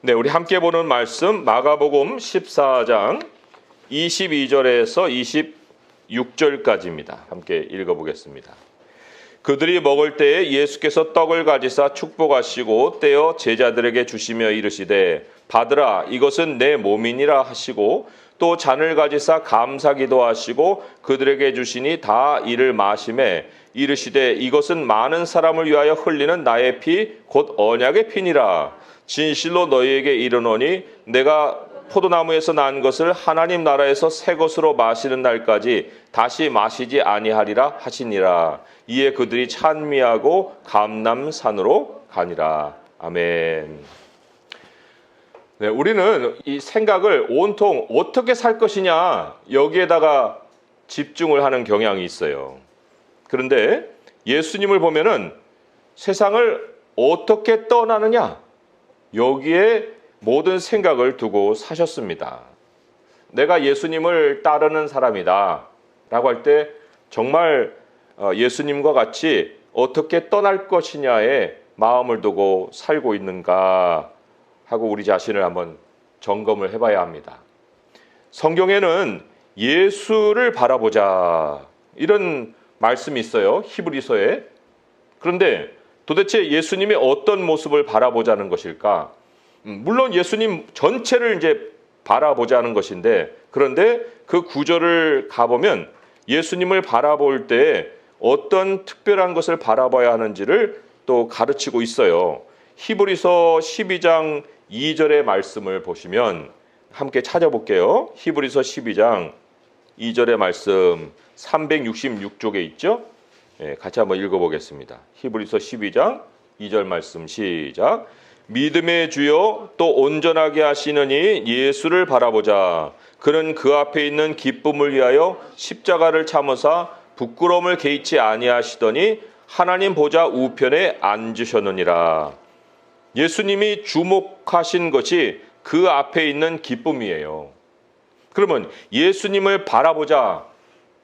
네, 우리 함께 보는 말씀 마가복음 14장 22절에서 26절까지입니다. 함께 읽어보겠습니다. 그들이 먹을 때에 예수께서 떡을 가지사 축복하시고 떼어 제자들에게 주시며 이르시되 받으라 이것은 내 몸이니라 하시고 또 잔을 가지사 감사기도 하시고 그들에게 주시니 다 이를 마시매 이르시되 이것은 많은 사람을 위하여 흘리는 나의 피 곧 언약의 피니라. 진실로 너희에게 이르노니 내가 포도나무에서 난 것을 하나님 나라에서 새 것으로 마시는 날까지 다시 마시지 아니하리라 하시니라. 이에 그들이 찬미하고 감람산으로 가니라. 아멘. 네, 우리는 이 생각을 온통 어떻게 살 것이냐 여기에다가 집중을 하는 경향이 있어요. 그런데 예수님을 보면은 세상을 어떻게 떠나느냐 여기에 모든 생각을 두고 사셨습니다. 내가 예수님을 따르는 사람이다 라고 할 때 정말 예수님과 같이 어떻게 떠날 것이냐에 마음을 두고 살고 있는가 하고 우리 자신을 한번 점검을 해봐야 합니다. 성경에는 예수를 바라보자 이런 말씀이 있어요. 히브리서에. 그런데 도대체 예수님이 어떤 모습을 바라보자는 것일까? 물론 예수님 전체를 이제 바라보자는 것인데 그런데 그 구절을 가보면 예수님을 바라볼 때 어떤 특별한 것을 바라봐야 하는지를 또 가르치고 있어요. 히브리서 12장 2절의 말씀을 보시면 함께 찾아볼게요. 히브리서 12장 2절의 말씀 366쪽에 있죠? 같이 한번 읽어보겠습니다. 히브리서 12장 2절 말씀 시작. 믿음의 주요 또 온전하게 하시느니 예수를 바라보자. 그는 그 앞에 있는 기쁨을 위하여 십자가를 참으사 부끄러움을 개의치 아니하시더니 하나님 보좌 우편에 앉으셨느니라. 예수님이 주목하신 것이 그 앞에 있는 기쁨이에요. 그러면 예수님을 바라보자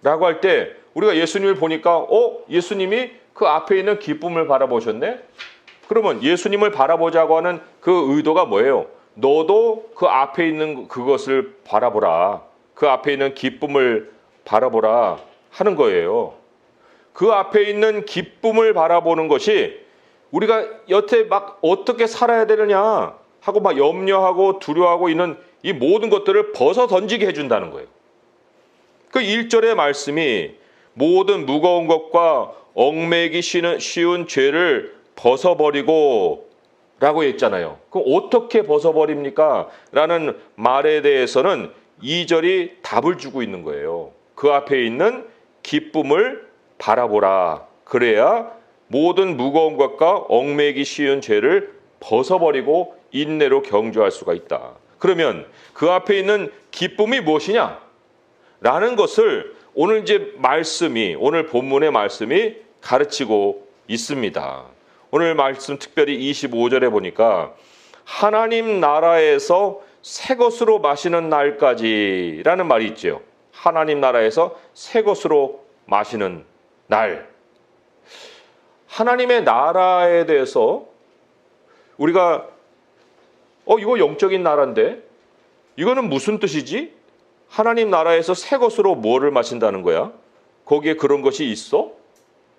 라고 할 때 우리가 예수님을 보니까 예수님이 그 앞에 있는 기쁨을 바라보셨네? 그러면 예수님을 바라보자고 하는 그 의도가 뭐예요? 너도 그 앞에 있는 그것을 바라보라. 그 앞에 있는 기쁨을 바라보라 하는 거예요. 그 앞에 있는 기쁨을 바라보는 것이 우리가 여태 막 어떻게 살아야 되느냐 하고 막 염려하고 두려워하고 있는 이 모든 것들을 벗어 던지게 해준다는 거예요. 그 1절의 말씀이 모든 무거운 것과 얽매기 쉬운 죄를 벗어버리고 라고 했잖아요. 그럼 어떻게 벗어버립니까? 라는 말에 대해서는 2절이 답을 주고 있는 거예요. 그 앞에 있는 기쁨을 바라보라. 그래야 모든 무거운 것과 얽매기 쉬운 죄를 벗어버리고 인내로 경주할 수가 있다. 그러면 그 앞에 있는 기쁨이 무엇이냐? 라는 것을 오늘 오늘 본문의 말씀이 가르치고 있습니다. 오늘 말씀 특별히 25절에 보니까 하나님 나라에서 새 것으로 마시는 날까지라는 말이 있죠. 하나님 나라에서 새 것으로 마시는 날. 하나님의 나라에 대해서 우리가 이거 영적인 나라인데 이거는 무슨 뜻이지? 하나님 나라에서 새 것으로 뭐를 마신다는 거야? 거기에 그런 것이 있어?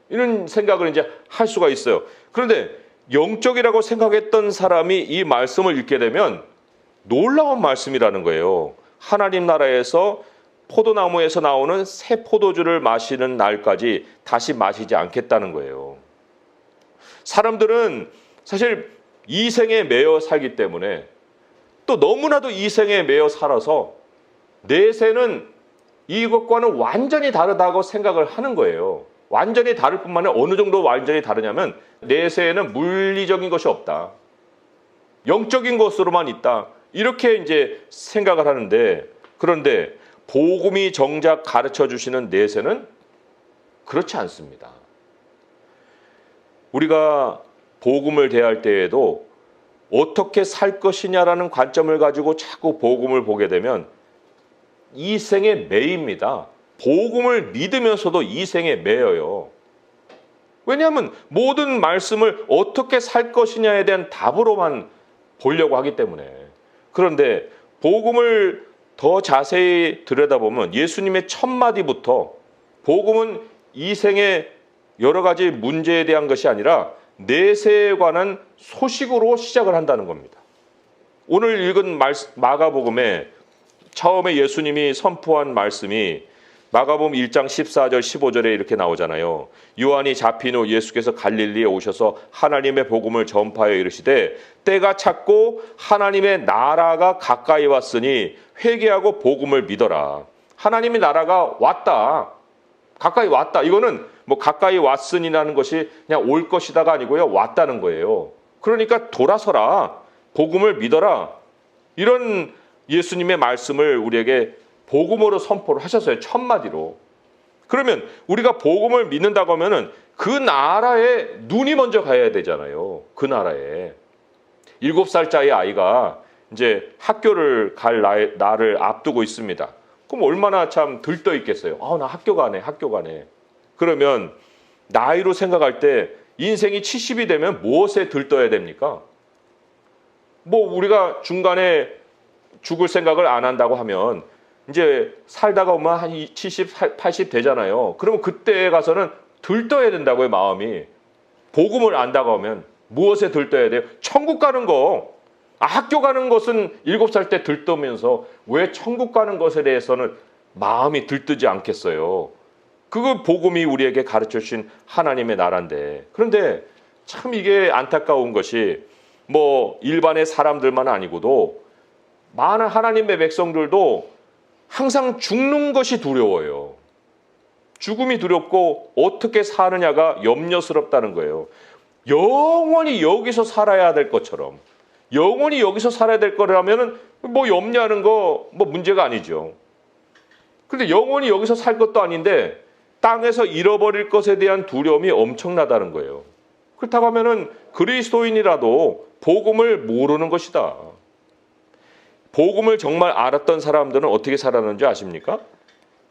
이런 생각을 이제 할 수가 있어요. 그런데 영적이라고 생각했던 사람이 이 말씀을 읽게 되면 놀라운 말씀이라는 거예요. 하나님 나라에서 포도나무에서 나오는 새 포도주를 마시는 날까지 다시 마시지 않겠다는 거예요. 사람들은 사실 이생에 매여 살기 때문에 또 너무나도 이생에 매여 살아서 내세는 이것과는 완전히 다르다고 생각을 하는 거예요. 완전히 다를 뿐만 아니라 어느 정도 완전히 다르냐면 내세에는 물리적인 것이 없다. 영적인 것으로만 있다. 이렇게 이제 생각을 하는데 그런데 복음이 정작 가르쳐 주시는 내세는 그렇지 않습니다. 우리가 복음을 대할 때에도 어떻게 살 것이냐라는 관점을 가지고 자꾸 복음을 보게 되면 이생에 매입니다. 복음을 믿으면서도 이생에 매여요. 왜냐하면 모든 말씀을 어떻게 살 것이냐에 대한 답으로만 보려고 하기 때문에. 그런데 복음을 더 자세히 들여다보면 예수님의 첫 마디부터 복음은 이 생의 여러 가지 문제에 대한 것이 아니라 내세에 관한 소식으로 시작을 한다는 겁니다. 오늘 읽은 마가복음에 처음에 예수님이 선포한 말씀이 마가복음 1장 14절 15절에 이렇게 나오잖아요. 요한이 잡힌 후 예수께서 갈릴리에 오셔서 하나님의 복음을 전파하여 이르시되 때가 찼고 하나님의 나라가 가까이 왔으니 회개하고 복음을 믿어라. 하나님의 나라가 왔다. 가까이 왔다. 이거는 뭐 가까이 왔으니라는 것이 그냥 올 것이다가 아니고요. 왔다는 거예요. 그러니까 돌아서라. 복음을 믿어라. 이런 예수님의 말씀을 우리에게 복음으로 선포를 하셨어요. 첫 마디로. 그러면 우리가 복음을 믿는다고 하면은 그 나라에 눈이 먼저 가야 되잖아요. 그 나라에. 7살짜리 아이가 이제 학교를 갈 날을 앞두고 있습니다. 그럼 얼마나 참 들떠 있겠어요. 나 학교 가네. 그러면 나이로 생각할 때 인생이 70이 되면 무엇에 들떠야 됩니까? 뭐 우리가 중간에 죽을 생각을 안 한다고 하면 이제 살다가 오면 한 70, 80 되잖아요. 그러면 그때 가서는 들떠야 된다고요, 마음이. 복음을 안다고 하면 무엇에 들떠야 돼요? 천국 가는 거. 학교 가는 것은 7살 때 들떠면서 왜 천국 가는 것에 대해서는 마음이 들뜨지 않겠어요? 그거 복음이 우리에게 가르쳐 주신 하나님의 나라인데. 그런데 참 이게 안타까운 것이 뭐 일반의 사람들만 아니고도 많은 하나님의 백성들도 항상 죽는 것이 두려워요. 죽음이 두렵고 어떻게 사느냐가 염려스럽다는 거예요. 영원히 여기서 살아야 될 것처럼, 영원히 여기서 살아야 될 거라면 뭐 염려하는 거 뭐 문제가 아니죠. 그런데 영원히 여기서 살 것도 아닌데 땅에서 잃어버릴 것에 대한 두려움이 엄청나다는 거예요. 그렇다고 하면은 그리스도인이라도 복음을 모르는 것이다. 복음을 정말 알았던 사람들은 어떻게 살았는지 아십니까?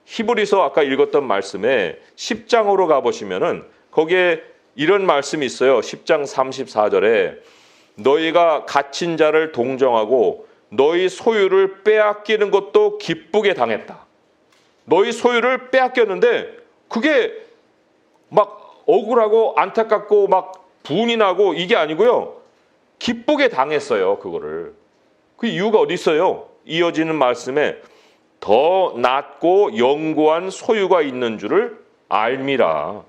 히브리서 아까 읽었던 말씀에 10장으로 가보시면은 거기에 이런 말씀이 있어요. 10장 34절에 너희가 갇힌 자를 동정하고 너희 소유를 빼앗기는 것도 기쁘게 당했다. 너희 소유를 빼앗겼는데 그게 막 억울하고 안타깝고 막 분이 나고 이게 아니고요. 기쁘게 당했어요. 그거를. 그 이유가 어디 있어요? 이어지는 말씀에 더 낫고 영구한 소유가 있는 줄을 알미라.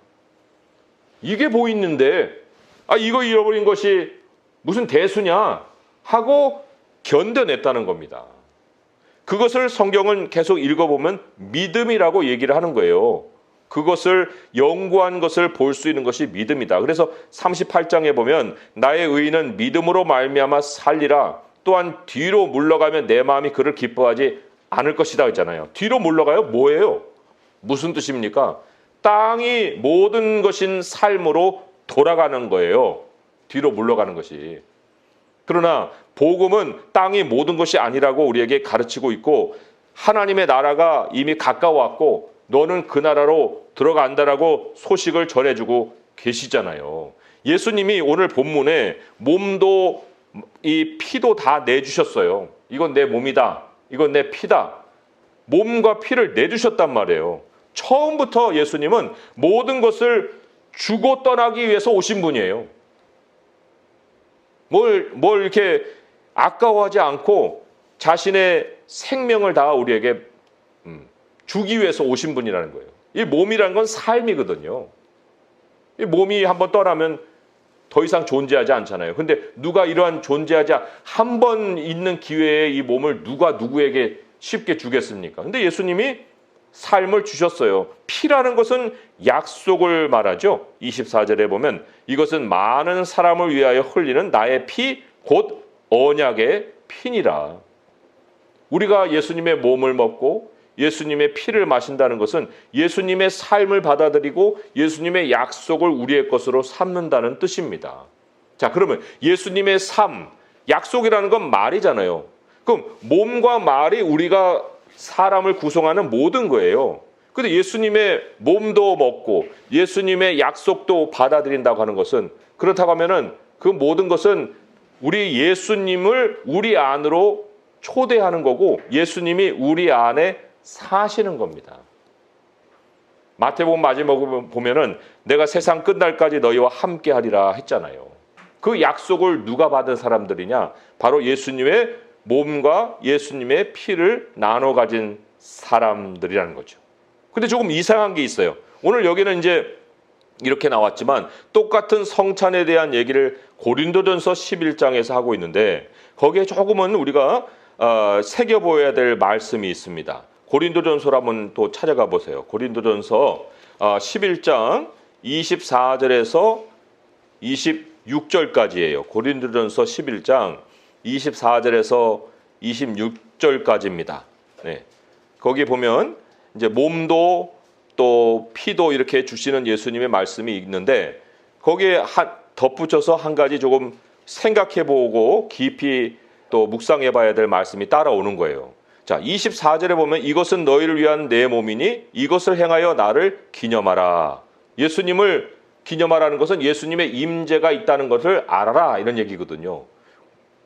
이게 보이는데 이거 잃어버린 것이 무슨 대수냐 하고 견뎌냈다는 겁니다. 그것을 성경은 계속 읽어보면 믿음이라고 얘기를 하는 거예요. 그것을 영구한 것을 볼 수 있는 것이 믿음이다. 그래서 38장에 보면 나의 의인은 믿음으로 말미암아 살리라. 또한 뒤로 물러가면 내 마음이 그를 기뻐하지 않을 것이다 했잖아요. 뒤로 물러가요? 뭐예요? 무슨 뜻입니까? 땅이 모든 것인 삶으로 돌아가는 거예요. 뒤로 물러가는 것이. 그러나 복음은 땅이 모든 것이 아니라고 우리에게 가르치고 있고 하나님의 나라가 이미 가까웠고 너는 그 나라로 들어간다라고 소식을 전해주고 계시잖아요. 예수님이 오늘 본문에 몸도 이 피도 다 내주셨어요. 이건 내 몸이다. 이건 내 피다. 몸과 피를 내주셨단 말이에요. 처음부터 예수님은 모든 것을 주고 떠나기 위해서 오신 분이에요. 뭘 이렇게 아까워하지 않고 자신의 생명을 다 우리에게 주기 위해서 오신 분이라는 거예요. 이 몸이라는 건 삶이거든요. 이 몸이 한번 떠나면 더 이상 존재하지 않잖아요. 근데 누가 이러한 존재하지 한 번 있는 기회에 이 몸을 누가 누구에게 쉽게 주겠습니까? 근데 예수님이 삶을 주셨어요. 피라는 것은 약속을 말하죠. 24절에 보면 이것은 많은 사람을 위하여 흘리는 나의 피 곧 언약의 피니라. 우리가 예수님의 몸을 먹고 예수님의 피를 마신다는 것은 예수님의 삶을 받아들이고 예수님의 약속을 우리의 것으로 삼는다는 뜻입니다. 자, 그러면 예수님의 삶, 약속이라는 건 말이잖아요. 그럼 몸과 말이 우리가 사람을 구성하는 모든 거예요. 그런데 예수님의 몸도 먹고 예수님의 약속도 받아들인다고 하는 것은 그렇다고 하면은 그 모든 것은 우리 예수님을 우리 안으로 초대하는 거고 예수님이 우리 안에 사시는 겁니다. 마태복음 마지막에 보면은 내가 세상 끝날까지 너희와 함께 하리라 했잖아요. 그 약속을 누가 받은 사람들이냐? 바로 예수님의 몸과 예수님의 피를 나눠 가진 사람들이라는 거죠. 근데 조금 이상한 게 있어요. 오늘 여기는 이제 이렇게 나왔지만 똑같은 성찬에 대한 얘기를 고린도전서 11장에서 하고 있는데 거기에 조금은 우리가 새겨보아야 될 말씀이 있습니다. 고린도전서를 한번 또 찾아가 보세요. 고린도전서 11장 24절에서 26절까지예요. 고린도전서 11장 24절에서 26절까지입니다. 네. 거기 보면 이제 몸도 또 피도 이렇게 주시는 예수님의 말씀이 있는데 거기에 덧붙여서 한 가지 조금 생각해보고 깊이 또 묵상해봐야 될 말씀이 따라오는 거예요. 자, 24절에 보면 이것은 너희를 위한 내 몸이니 이것을 행하여 나를 기념하라. 예수님을 기념하라는 것은 예수님의 임재가 있다는 것을 알아라 이런 얘기거든요.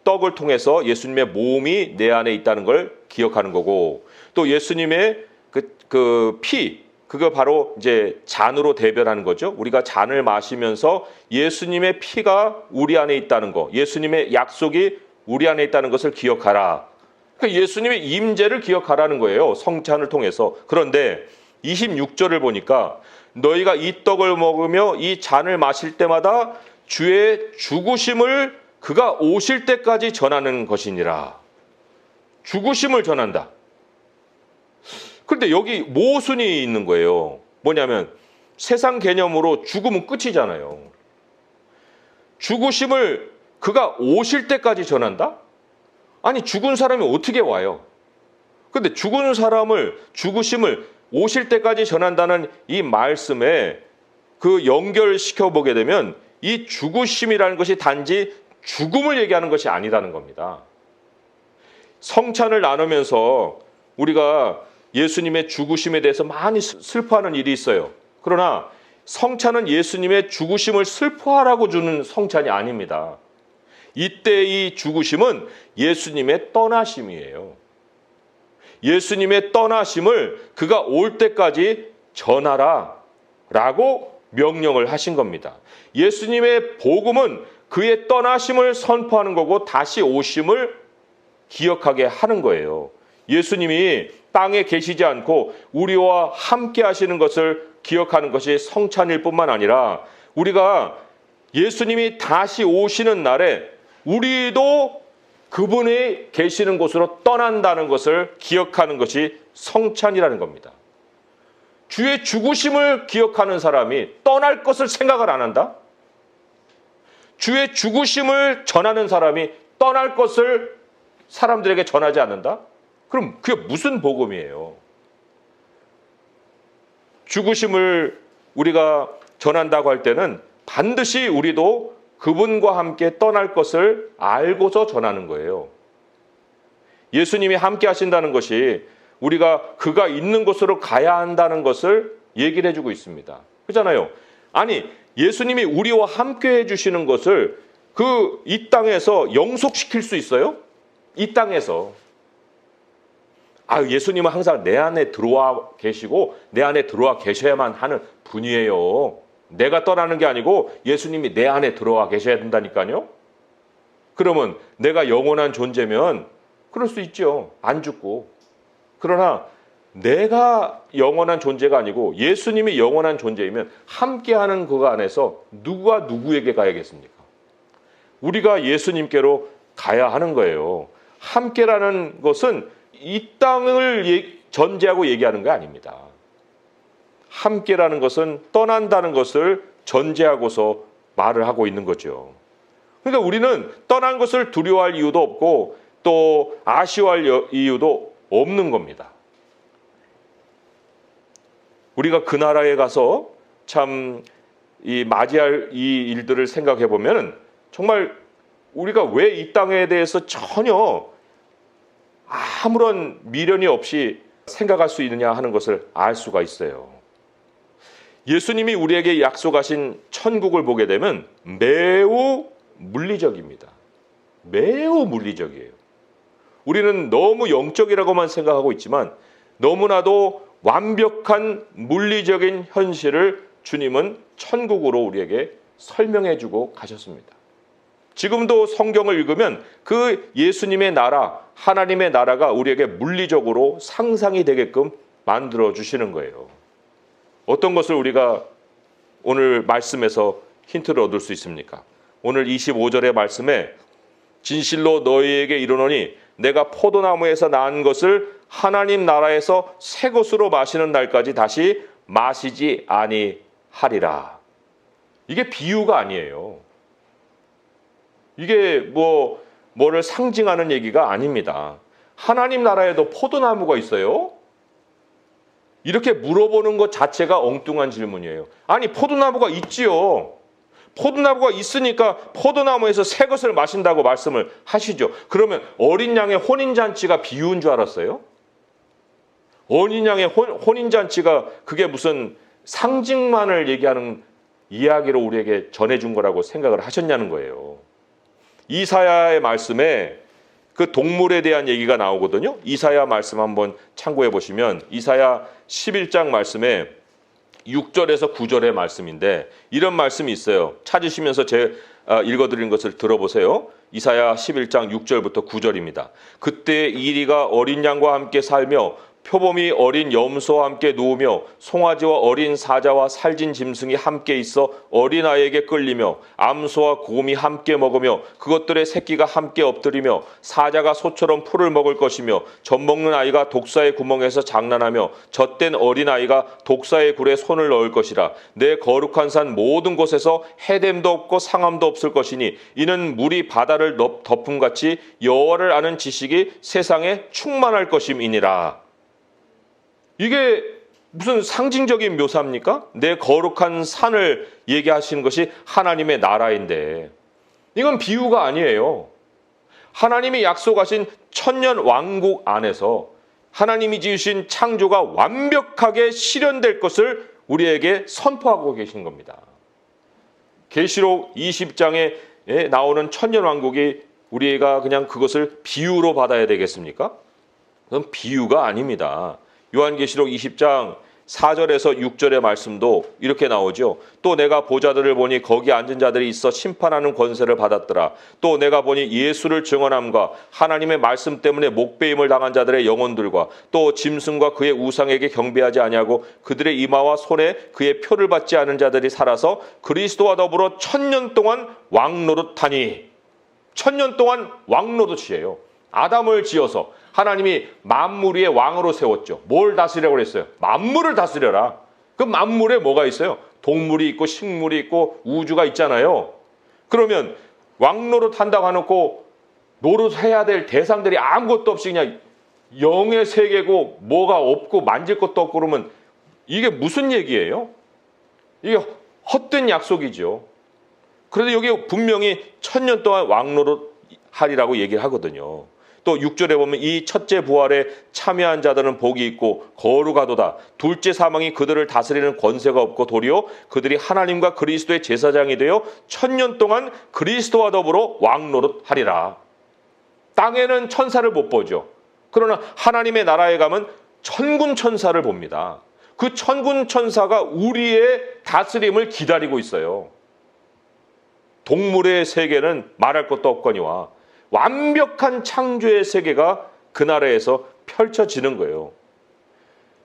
떡을 통해서 예수님의 몸이 내 안에 있다는 걸 기억하는 거고 또 예수님의 그 피, 그거 바로 이제 잔으로 대변하는 거죠. 우리가 잔을 마시면서 예수님의 피가 우리 안에 있다는 거, 예수님의 약속이 우리 안에 있다는 것을 기억하라. 그러니까 예수님의 임재를 기억하라는 거예요. 성찬을 통해서. 그런데 26절을 보니까 너희가 이 떡을 먹으며 이 잔을 마실 때마다 주의 죽으심을 그가 오실 때까지 전하는 것이니라. 죽으심을 전한다. 그런데 여기 모순이 있는 거예요. 뭐냐면 세상 개념으로 죽으면 끝이잖아요. 죽으심을 그가 오실 때까지 전한다? 아니 죽은 사람이 어떻게 와요? 그런데 죽은 사람을 죽으심을 오실 때까지 전한다는 이 말씀에 그 연결시켜 보게 되면 이 죽으심이라는 것이 단지 죽음을 얘기하는 것이 아니라는 겁니다. 성찬을 나누면서 우리가 예수님의 죽으심에 대해서 많이 슬퍼하는 일이 있어요. 그러나 성찬은 예수님의 죽으심을 슬퍼하라고 주는 성찬이 아닙니다. 이때 이 죽으심은 예수님의 떠나심이에요. 예수님의 떠나심을 그가 올 때까지 전하라 라고 명령을 하신 겁니다. 예수님의 복음은 그의 떠나심을 선포하는 거고 다시 오심을 기억하게 하는 거예요. 예수님이 땅에 계시지 않고 우리와 함께 하시는 것을 기억하는 것이 성찬일 뿐만 아니라 우리가 예수님이 다시 오시는 날에 우리도 그분이 계시는 곳으로 떠난다는 것을 기억하는 것이 성찬이라는 겁니다. 주의 죽으심을 기억하는 사람이 떠날 것을 생각을 안 한다? 주의 죽으심을 전하는 사람이 떠날 것을 사람들에게 전하지 않는다? 그럼 그게 무슨 복음이에요? 죽으심을 우리가 전한다고 할 때는 반드시 우리도 그분과 함께 떠날 것을 알고서 전하는 거예요. 예수님이 함께 하신다는 것이 우리가 그가 있는 곳으로 가야 한다는 것을 얘기를 해주고 있습니다. 그렇잖아요. 아니 예수님이 우리와 함께 해주시는 것을 이 땅에서 영속시킬 수 있어요? 이 땅에서. 예수님은 항상 내 안에 들어와 계시고 내 안에 들어와 계셔야만 하는 분이에요. 내가 떠나는 게 아니고 예수님이 내 안에 들어와 계셔야 된다니까요. 그러면 내가 영원한 존재면 그럴 수 있죠. 안 죽고. 그러나 내가 영원한 존재가 아니고 예수님이 영원한 존재이면 함께하는 그 안에서 누가 누구에게 가야겠습니까? 우리가 예수님께로 가야 하는 거예요. 함께라는 것은 이 땅을 전제하고 얘기하는 게 아닙니다. 함께라는 것은 떠난다는 것을 전제하고서 말을 하고 있는 거죠. 그러니까 우리는 떠난 것을 두려워할 이유도 없고 또 아쉬워할 이유도 없는 겁니다. 우리가 그 나라에 가서 참 맞이할 이 일들을 생각해 보면 정말 우리가 왜 이 땅에 대해서 전혀 아무런 미련이 없이 생각할 수 있느냐 하는 것을 알 수가 있어요. 예수님이 우리에게 약속하신 천국을 보게 되면 매우 물리적입니다. 매우 물리적이에요. 우리는 너무 영적이라고만 생각하고 있지만 너무나도 완벽한 물리적인 현실을 주님은 천국으로 우리에게 설명해 주고 가셨습니다. 지금도 성경을 읽으면 그 예수님의 나라, 하나님의 나라가 우리에게 물리적으로 상상이 되게끔 만들어 주시는 거예요. 어떤 것을 우리가 오늘 말씀에서 힌트를 얻을 수 있습니까? 오늘 25절의 말씀에 진실로 너희에게 이르노니 내가 포도나무에서 난 것을 하나님 나라에서 새 것으로 마시는 날까지 다시 마시지 아니하리라. 이게 비유가 아니에요. 이게 뭐를 상징하는 얘기가 아닙니다. 하나님 나라에도 포도나무가 있어요? 이렇게 물어보는 것 자체가 엉뚱한 질문이에요. 아니, 포도나무가 있지요. 포도나무가 있으니까 포도나무에서 새 것을 마신다고 말씀을 하시죠. 그러면 어린 양의 혼인잔치가 비유인 줄 알았어요? 어린 양의 혼인잔치가 그게 무슨 상징만을 얘기하는 이야기로 우리에게 전해준 거라고 생각을 하셨냐는 거예요. 이사야의 말씀에 그 동물에 대한 얘기가 나오거든요. 이사야 말씀 한번 참고해 보시면 이사야 11장 말씀에 6절에서 9절의 말씀인데 이런 말씀이 있어요. 찾으시면서 읽어드린 것을 들어보세요. 이사야 11장 6절부터 9절입니다. 그때 이리가 어린 양과 함께 살며 표범이 어린 염소와 함께 누우며 송아지와 어린 사자와 살진 짐승이 함께 있어 어린아이에게 끌리며 암소와 곰이 함께 먹으며 그것들의 새끼가 함께 엎드리며 사자가 소처럼 풀을 먹을 것이며 젖먹는 아이가 독사의 구멍에서 장난하며 젖된 어린아이가 독사의 굴에 손을 넣을 것이라. 내 거룩한 산 모든 곳에서 해됨도 없고 상함도 없을 것이니 이는 물이 바다를 덮음같이 여호와를 아는 지식이 세상에 충만할 것임이니라. 이게 무슨 상징적인 묘사입니까? 내 거룩한 산을 얘기하시는 것이 하나님의 나라인데 이건 비유가 아니에요. 하나님이 약속하신 천년 왕국 안에서 하나님이 지으신 창조가 완벽하게 실현될 것을 우리에게 선포하고 계신 겁니다. 계시록 20장에 나오는 천년 왕국이 우리가 그냥 그것을 비유로 받아야 되겠습니까? 그건 비유가 아닙니다. 요한계시록 20장 4절에서 6절의 말씀도 이렇게 나오죠. 또 내가 보자들을 보니 거기 앉은 자들이 있어 심판하는 권세를 받았더라. 또 내가 보니 예수를 증언함과 하나님의 말씀 때문에 목배임을 당한 자들의 영혼들과 또 짐승과 그의 우상에게 경배하지 아니하고 그들의 이마와 손에 그의 표를 받지 않은 자들이 살아서 그리스도와 더불어 1000년 동안 왕노릇하니. 1000년 동안 왕노릇이에요. 아담을 지어서 하나님이 만물 위에 왕으로 세웠죠. 뭘 다스리라고 그랬어요? 만물을 다스려라. 그 만물에 뭐가 있어요? 동물이 있고 식물이 있고 우주가 있잖아요. 그러면 왕노릇 한다고 해놓고 노릇해야 될 대상들이 아무것도 없이 그냥 영의 세계고 뭐가 없고 만질 것도 없고 그러면 이게 무슨 얘기예요? 이게 헛된 약속이죠. 그런데 여기 분명히 1000년 동안 왕노릇 하리라고 얘기를 하거든요. 또 6절에 보면 이 첫째 부활에 참여한 자들은 복이 있고 거룩하도다. 둘째 사망이 그들을 다스리는 권세가 없고 도리어 그들이 하나님과 그리스도의 제사장이 되어 1000년 동안 그리스도와 더불어 왕노릇하리라. 땅에는 천사를 못 보죠. 그러나 하나님의 나라에 가면 천군 천사를 봅니다. 그 천군 천사가 우리의 다스림을 기다리고 있어요. 동물의 세계는 말할 것도 없거니와 완벽한 창조의 세계가 그 나라에서 펼쳐지는 거예요.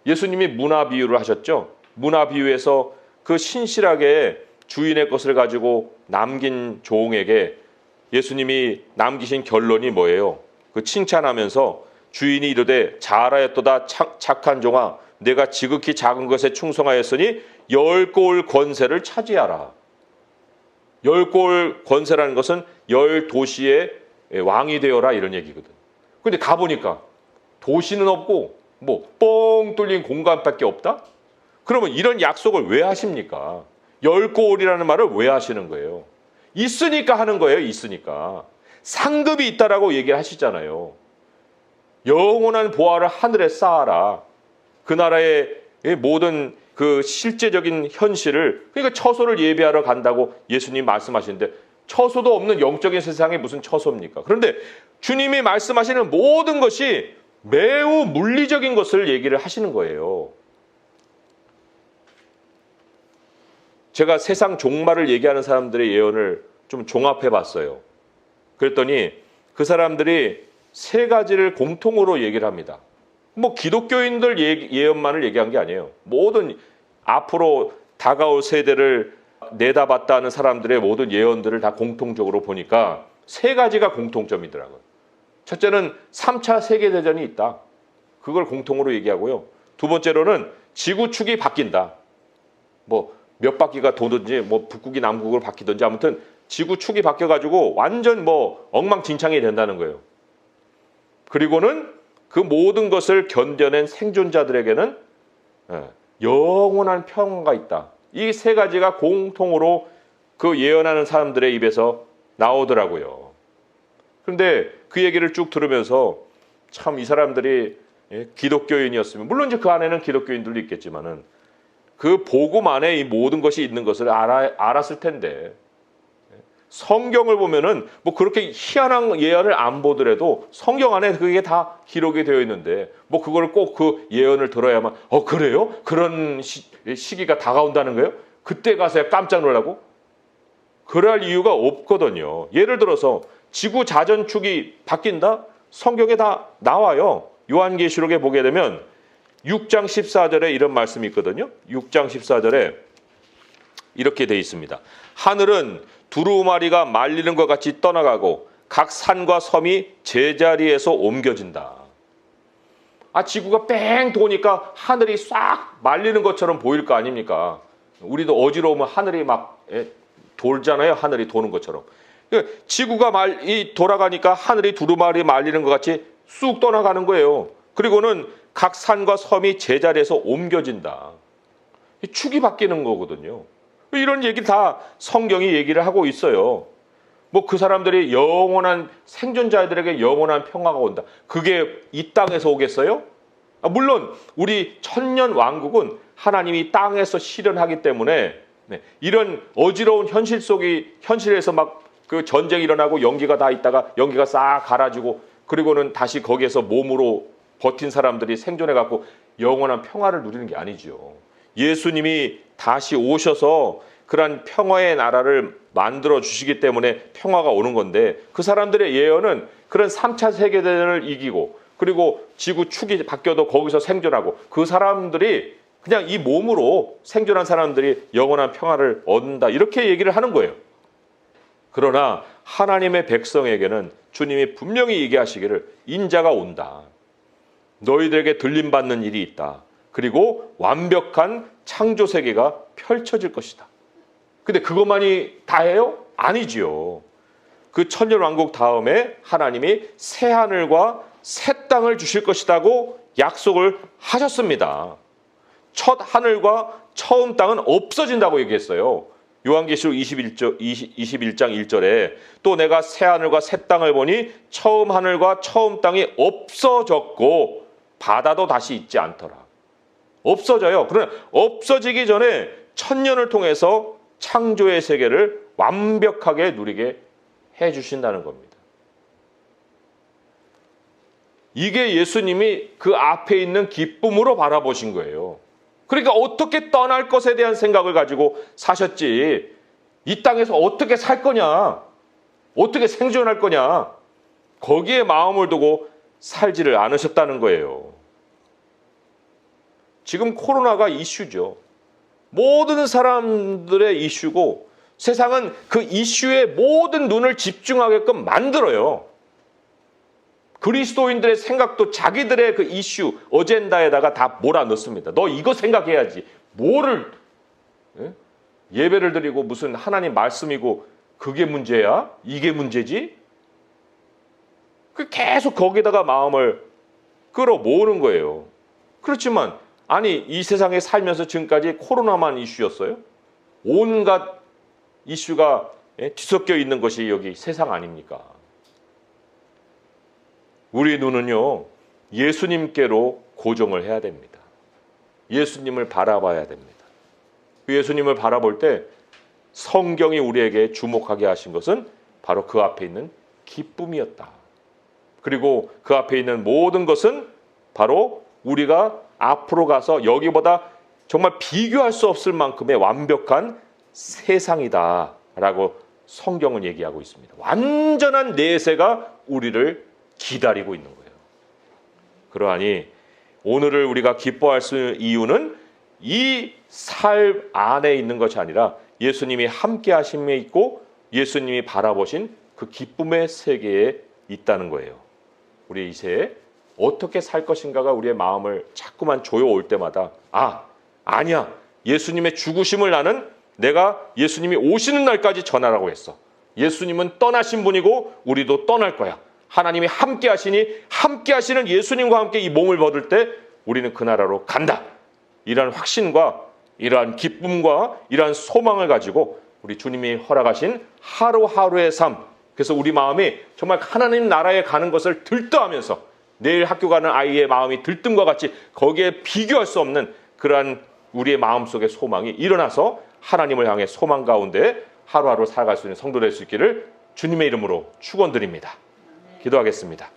예수님이 문화 비유를 하셨죠. 문화 비유에서 그 신실하게 주인의 것을 가지고 남긴 종에게 예수님이 남기신 결론이 뭐예요? 그 칭찬하면서 주인이 이르되 잘하였도다 착한 종아 내가 지극히 작은 것에 충성하였으니 10골 권세를 차지하라. 10골 권세라는 것은 10도시의 왕이 되어라 이런 얘기거든. 근데 가보니까 도시는 없고 뭐 뻥 뚫린 공간밖에 없다? 그러면 이런 약속을 왜 하십니까? 10골이라는 말을 왜 하시는 거예요? 있으니까 하는 거예요. 있으니까. 상급이 있다라고 얘기를 하시잖아요. 영원한 보화를 하늘에 쌓아라. 그 나라의 모든 그 실제적인 현실을 그러니까 처소를 예비하러 간다고 예수님 말씀하시는데 처소도 없는 영적인 세상에 무슨 처소입니까? 그런데 주님이 말씀하시는 모든 것이 매우 물리적인 것을 얘기를 하시는 거예요. 제가 세상 종말을 얘기하는 사람들의 예언을 좀 종합해 봤어요. 그랬더니 그 사람들이 세 가지를 공통으로 얘기를 합니다. 뭐 기독교인들 예언만을 얘기한 게 아니에요. 모든 앞으로 다가올 세대를 내다봤다는 사람들의 모든 예언들을 다 공통적으로 보니까 세 가지가 공통점이더라고요. 첫째는 3차 세계대전이 있다. 그걸 공통으로 얘기하고요. 두 번째로는 지구축이 바뀐다. 뭐 몇 바퀴가 도든지 뭐 북극이 남극으로 바뀌든지 아무튼 지구축이 바뀌어가지고 완전 뭐 엉망진창이 된다는 거예요. 그리고는 그 모든 것을 견뎌낸 생존자들에게는 영원한 평화가 있다. 이 세 가지가 공통으로 그 예언하는 사람들의 입에서 나오더라고요. 그런데 그 얘기를 쭉 들으면서 참 이 사람들이 기독교인이었으면, 물론 이제 그 안에는 기독교인들도 있겠지만은 그 복음 안에 이 모든 것이 있는 것을 알았을 텐데, 성경을 보면은 뭐 그렇게 희한한 예언을 안 보더라도 성경 안에 그게 다 기록이 되어 있는데 뭐 그걸 꼭 그 예언을 들어야만 그래요? 그런 시기가 다가온다는 거예요? 그때 가서야 깜짝 놀라고? 그럴 이유가 없거든요. 예를 들어서 지구 자전축이 바뀐다? 성경에 다 나와요. 요한계시록에 보게 되면 6장 14절에 이런 말씀이 있거든요. 6장 14절에 이렇게 돼 있습니다. 하늘은 두루마리가 말리는 것 같이 떠나가고 각 산과 섬이 제자리에서 옮겨진다. 지구가 뺑 도니까 하늘이 싹 말리는 것처럼 보일 거 아닙니까? 우리도 어지러우면 하늘이 막 돌잖아요. 하늘이 도는 것처럼. 지구가 돌아가니까 하늘이 두루마리 말리는 것 같이 쑥 떠나가는 거예요. 그리고는 각 산과 섬이 제자리에서 옮겨진다. 축이 바뀌는 거거든요. 이런 얘기 다 성경이 얘기를 하고 있어요. 뭐 그 사람들이 영원한 생존자들에게 영원한 평화가 온다. 그게 이 땅에서 오겠어요? 물론 우리 천년 왕국은 하나님이 땅에서 실현하기 때문에 이런 어지러운 현실에서 막 그 전쟁이 일어나고 연기가 다 있다가 연기가 싹 갈아지고 그리고는 다시 거기에서 몸으로 버틴 사람들이 생존해갖고 영원한 평화를 누리는 게 아니죠. 예수님이 다시 오셔서 그런 평화의 나라를 만들어 주시기 때문에 평화가 오는 건데, 그 사람들의 예언은 그런 3차 세계대전을 이기고 그리고 지구 축이 바뀌어도 거기서 생존하고 그 사람들이 그냥 이 몸으로 생존한 사람들이 영원한 평화를 얻는다, 이렇게 얘기를 하는 거예요. 그러나 하나님의 백성에게는 주님이 분명히 얘기하시기를 인자가 온다. 너희들에게 들림받는 일이 있다. 그리고 완벽한 창조 세계가 펼쳐질 것이다. 근데 그것만이 다예요? 아니지요. 그 천년왕국 다음에 하나님이 새 하늘과 새 땅을 주실 것이라고 약속을 하셨습니다. 첫 하늘과 처음 땅은 없어진다고 얘기했어요. 요한계시록 21장 1절에 또 내가 새 하늘과 새 땅을 보니 처음 하늘과 처음 땅이 없어졌고 바다도 다시 있지 않더라. 없어져요. 그러나 없어지기 전에 천년을 통해서 창조의 세계를 완벽하게 누리게 해주신다는 겁니다. 이게 예수님이 그 앞에 있는 기쁨으로 바라보신 거예요. 그러니까 어떻게 떠날 것에 대한 생각을 가지고 사셨지, 이 땅에서 어떻게 살 거냐, 어떻게 생존할 거냐, 거기에 마음을 두고 살지를 않으셨다는 거예요. 지금 코로나가 이슈죠. 모든 사람들의 이슈고 세상은 그 이슈에 모든 눈을 집중하게끔 만들어요. 그리스도인들의 생각도 자기들의 그 이슈, 어젠다에다가 다 몰아넣습니다. 너 이거 생각해야지. 뭐를 예배를 드리고 무슨 하나님 말씀이고 그게 문제야? 이게 문제지? 계속 거기다가 마음을 끌어모으는 거예요. 그렇지만 아니 이 세상에 살면서 지금까지 코로나만 이슈였어요? 온갖 이슈가 뒤섞여 있는 것이 여기 세상 아닙니까? 우리 눈은요, 예수님께로 고정을 해야 됩니다. 예수님을 바라봐야 됩니다. 예수님을 바라볼 때 성경이 우리에게 주목하게 하신 것은 바로 그 앞에 있는 기쁨이었다. 그리고 그 앞에 있는 모든 것은 바로 우리가 앞으로 가서 여기보다 정말 비교할 수 없을 만큼의 완벽한 세상이다 라고 성경은 얘기하고 있습니다. 완전한 내세가 우리를 기다리고 있는 거예요. 그러하니 오늘을 우리가 기뻐할 수 있는 이유는 이 삶 안에 있는 것이 아니라 예수님이 함께 하심에 있고 예수님이 바라보신 그 기쁨의 세계에 있다는 거예요. 우리 이 새해 어떻게 살 것인가가 우리의 마음을 자꾸만 조여올 때마다 아니야. 예수님의 죽으심을 나는 내가 예수님이 오시는 날까지 전하라고 했어. 예수님은 떠나신 분이고 우리도 떠날 거야. 하나님이 함께 하시니 함께 하시는 예수님과 함께 이 몸을 벗을 때 우리는 그 나라로 간다. 이러한 확신과 이러한 기쁨과 이러한 소망을 가지고 우리 주님이 허락하신 하루하루의 삶, 그래서 우리 마음이 정말 하나님 나라에 가는 것을 들떠하면서 내일 학교 가는 아이의 마음이 들뜸과 같이 거기에 비교할 수 없는 그러한 우리의 마음속의 소망이 일어나서 하나님을 향해 소망 가운데 하루하루 살아갈 수 있는 성도 될 수 있기를 주님의 이름으로 축원드립니다. 기도하겠습니다.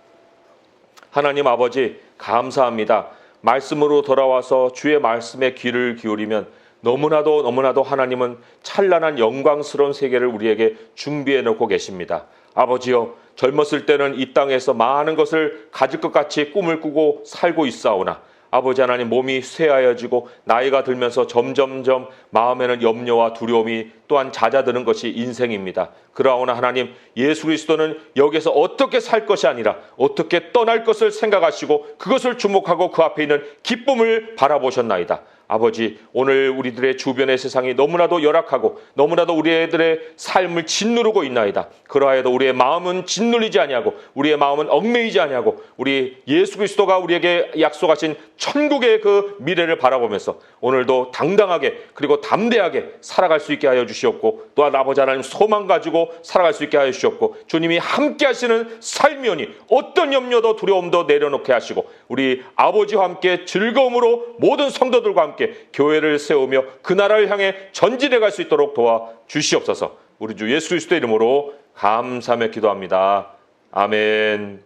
하나님 아버지 감사합니다. 말씀으로 돌아와서 주의 말씀에 귀를 기울이면 너무나도 하나님은 찬란한 영광스러운 세계를 우리에게 준비해 놓고 계십니다. 아버지여, 젊었을 때는 이 땅에서 많은 것을 가질 것 같이 꿈을 꾸고 살고 있사오나 아버지 하나님, 몸이 쇠하여지고 나이가 들면서 점점점 마음에는 염려와 두려움이 또한 잦아드는 것이 인생입니다. 그러나 하나님, 예수 그리스도는 여기서 어떻게 살 것이 아니라 어떻게 떠날 것을 생각하시고 그것을 주목하고 그 앞에 있는 기쁨을 바라보셨나이다. 아버지, 오늘 우리들의 주변의 세상이 너무나도 열악하고 너무나도 우리들의 삶을 짓누르고 있나이다. 그러하여도 우리의 마음은 짓눌리지 아니하고 우리의 마음은 얽매이지 아니하고 우리 예수 그리스도가 우리에게 약속하신 천국의 그 미래를 바라보면서 오늘도 당당하게 그리고 담대하게 살아갈 수 있게 하여 주시옵고, 또한 아버지 하나님 소망 가지고 살아갈 수 있게 하여 주시옵고, 주님이 함께 하시는 삶이오니 어떤 염려도 두려움도 내려놓게 하시고 우리 아버지와 함께 즐거움으로 모든 성도들과 함께 교회를 세우며 그 나라를 향해 전진해 갈 수 있도록 도와 주시옵소서. 우리 주 예수 그리스도의 이름으로 감사하며 기도합니다. 아멘.